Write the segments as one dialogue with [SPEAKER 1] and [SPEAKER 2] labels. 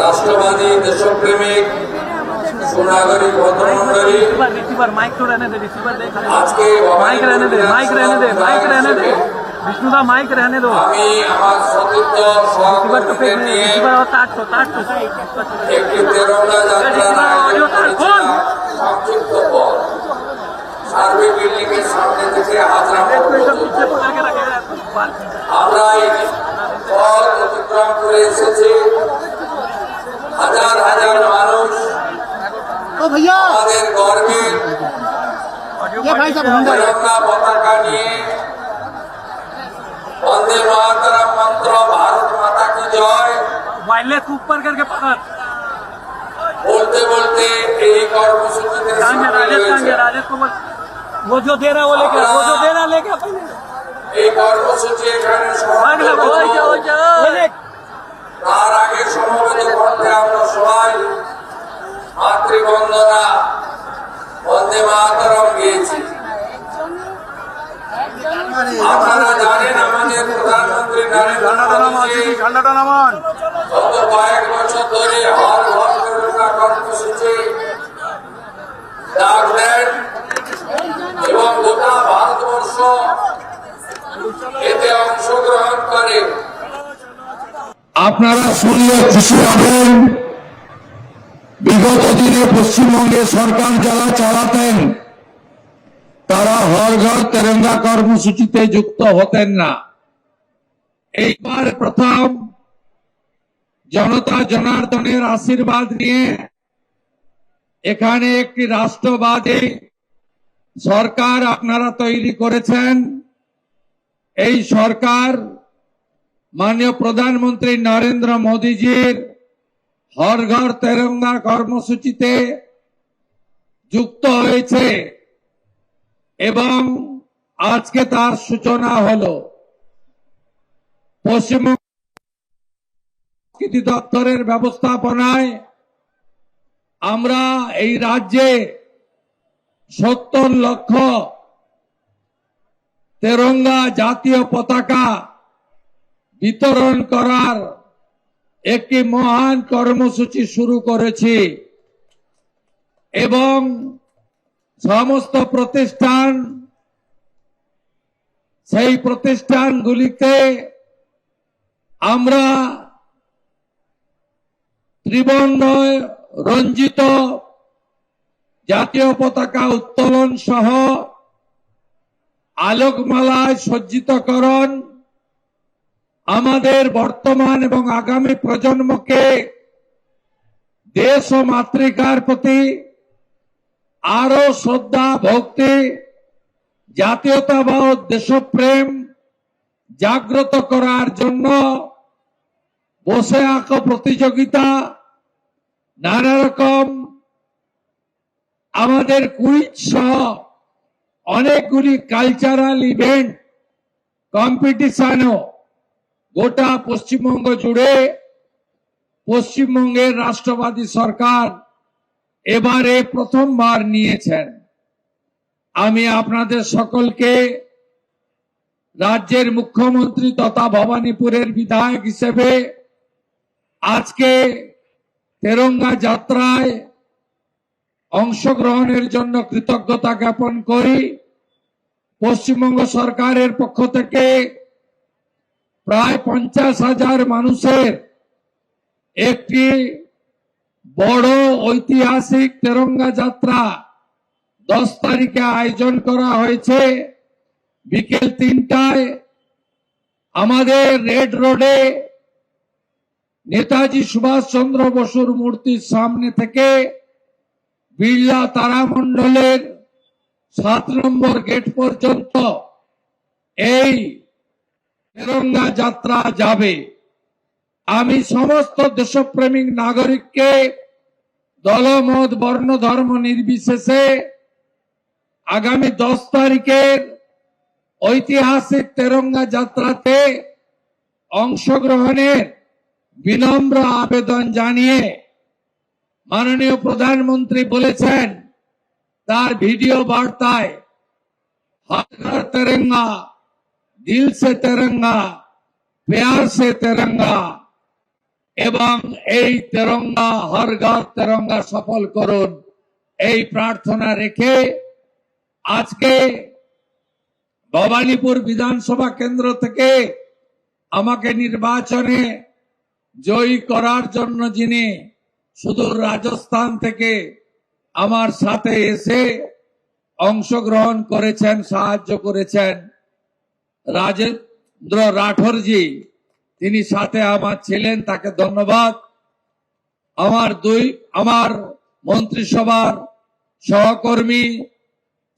[SPEAKER 1] রাষ্ট্রবাদী দেশপ্রেমিক সুনাগরিক ভদ্রমন্ডলী, আজকে
[SPEAKER 2] विष्णुदा माइक रहने दो।
[SPEAKER 1] আমি আমার সতীর্থ সহকর্মীদের নিয়ে একটি তেরঙ্গা যাত্রার আয়োজন করেছিলাম। সংক্ষিপ্ত পথ সার্ভে বিল্ডিং এর সামনে থেকে হাজরা আমরা এই পথ অতিক্রম করে এসেছি। হাজার হাজার মানুষ আমাদের গর্বের তিরঙ্গা পতাকা নিয়ে वंदे मातरम मंत्र भारत माता की जय
[SPEAKER 2] वायरलेस ऊपर करके पकड़
[SPEAKER 1] बोलते बोलते यही कर्मसूची
[SPEAKER 2] राजेश को वो जो दे रहा वो लेके
[SPEAKER 1] এই কর্মসূচি এখানে তার আগে সমবেত কণ্ঠে আমরা সবাই মাতৃবন্দনা বন্দে মাতরম গিয়েছি। আপনারা জানেন আমাদের প্রধানমন্ত্রী নরেন্দ্র মোদী গত কয়েক বছর ধরে হর ঘর তিরঙ্গা কর্মসূচি ডাক দেন এবং গোটা ভারতবর্ষ এতে অংশগ্রহণ করে।
[SPEAKER 3] আপনারা শুনলে খুশি হবেন, বিগত দিনে পশ্চিমবঙ্গে সরকার যারা চালাতেন তারা হর ঘর তেরঙ্গা কর্মসূচিতে যুক্ত হতেন না। এইবার প্রথম জনতা জনার্দনের আশীর্বাদ নিয়ে এখানে একটি রাষ্ট্রবাদী সরকার আপনারা তৈরি করেছেন। এই সরকার মাননীয় প্রধানমন্ত্রী নরেন্দ্র মোদীজির হর ঘর তেরঙ্গা কর্মসূচিতে যুক্ত হয়েছে এবং আজকে তার সূচনা হলো। পশ্চিমবঙ্গ সংস্কৃতি দপ্তরের ব্যবস্থাপনায় আমরা এই রাজ্যে 70 লক্ষ তেরঙ্গা জাতীয় পতাকা বিতরণ করার একটি মহান কর্মসূচি শুরু করেছি এবং সমস্ত প্রতিষ্ঠান সেই প্রতিষ্ঠানগুলিতে আমরা ত্রিবর্ণ রঞ্জিত জাতীয় পতাকা উত্তোলন সহ আলোকমালায় সজ্জিতকরণ আমাদের বর্তমান এবং আগামী প্রজন্মকে দেশ ও মাতৃকার প্রতি আরো শ্রদ্ধা ভক্তি জাতীয়তাবাদ দেশপ্রেম জাগ্রত করার জন্য বসে আঁকো প্রতিযোগিতা, নানা রকম আমাদের কুইজ সহ অনেকগুলি কালচারাল ইভেন্ট কম্পিটিশনও গোটা পশ্চিমবঙ্গ জুড়ে পশ্চিমবঙ্গের রাষ্ট্রবাদী সরকার এবারে প্রথমবার নিয়েছেন। আমি আপনাদের সকলকে রাজ্যের মুখ্যমন্ত্রী তথা ভবানীপুরের বিধায়ক হিসেবে আজকে তেরঙ্গা যাত্রায় অংশগ্রহণের জন্য কৃতজ্ঞতা জ্ঞাপন করি। পশ্চিমবঙ্গ সরকারের পক্ষ থেকে প্রায় 50,000 মানুষের একটি বড় ঐতিহাসিক তেরঙ্গা যাত্রা 10 তারিখে আয়োজন করা হয়েছে। বিকেল 3টায় আমাদের রেড রোডে নেতাজি সুভাষচন্দ্র বসুর মূর্তির সামনে থেকে বিড়লা তারামণ্ডলের 7 নম্বর গেট পর্যন্ত এই তেরঙ্গা যাত্রা যাবে। আমি সমস্ত দেশপ্রেমিক নাগরিককে দলমত বর্ণ ধর্ম নির্বিশেষে আগামী 10 তারিখের ঐতিহাসিক তেরঙ্গা যাত্রাতে অংশগ্রহণের বিনম্র আবেদন জানিয়ে মাননীয় প্রধানমন্ত্রী বলেছেন তার ভিডিও বার্তায়, हर घर तिरंगा, दिल से तिरंगा, प्यार से तिरंगा। এবং এই তেরঙ্গা হর ঘর তেরঙ্গা সফল করুন, এই প্রার্থনা রেখে আজকে ভবানীপুর বিধানসভা কেন্দ্র থেকে আমাকে নির্বাচনে জয়ী করার জন্য যিনি সুদূর রাজস্থান থেকে আমার সাথে এসে অংশগ্রহণ করেছেন, সাহায্য করেছেন, রাজেন্দ্র রাঠোরজি, তিনি সাথে আমার ছিলেন, তাকে ধন্যবাদ। আমার মন্ত্রিসভার সহকর্মী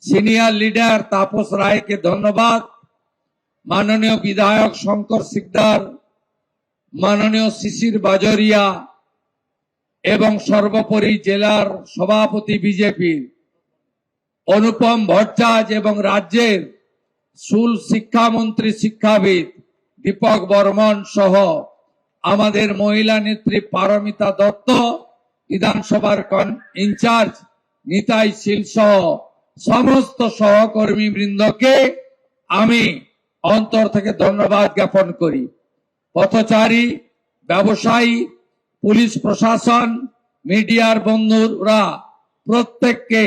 [SPEAKER 3] সিনিয়র লিডার তাপস রায়কে ধন্যবাদ, মাননীয় বিধায়ক শঙ্কর সিকদার, মাননীয় শিশির বাজরিয়া এবং সর্বোপরি জেলার সভাপতি বিজেপির অনুপম ভট্টাচার্য এবং রাজ্যের স্কুল শিক্ষামন্ত্রী শিক্ষাবিদ দীপক বর্মন সহ আমাদের মহিলা নেত্রী পারমিতা দত্ত, বিধানসভার ইনচার্জ নিতাই শীল সহ সমস্ত সহকর্মী বৃন্দকে আমি অন্তর থেকে ধন্যবাদ জ্ঞাপন করি। পথচারী, ব্যবসায়ী, পুলিশ প্রশাসন, মিডিয়ার বন্ধুরা প্রত্যেককে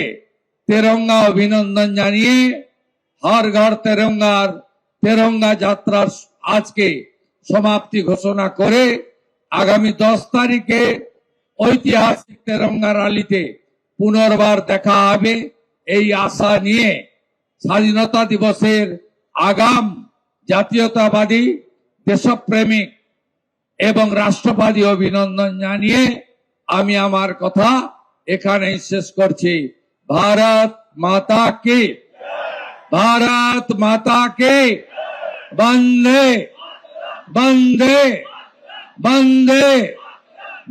[SPEAKER 3] তেরঙ্গা অভিনন্দন জানিয়ে হর ঘর তেরঙ্গা যাত্রার আজকে সমাপ্তি ঘোষণা করে আগামী 10 তারিখে ঐতিহাসিক তেরঙ্গা র্যালিতে পুনর্বার দেখা হবে এই আশা নিয়ে স্বাধীনতা দিবসের আগাম জাতীয়তাবাদী, দেশপ্রেমিক এবং রাষ্ট্রবাদী অভিনন্দন জানিয়ে আমি আমার কথা এখানেই শেষ করছি। ভারত মাতা কি, ভারত মাতা কি, বন্দে বন্দে বন্দে,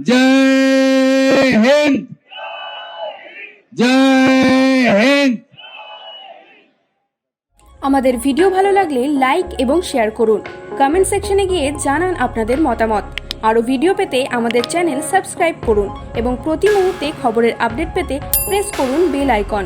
[SPEAKER 3] জয় হিন্দ, জয় হিন্দ।
[SPEAKER 4] আমাদের ভিডিও ভালো লাগলে লাইক এবং শেয়ার করুন। কমেন্ট সেকশনে গিয়ে জানান আপনাদের মতামত। আরও ভিডিও পেতে আমাদের চ্যানেল সাবস্ক্রাইব করুন এবং প্রতি মুহূর্তে খবরের আপডেট পেতে প্রেস করুন বেল আইকন।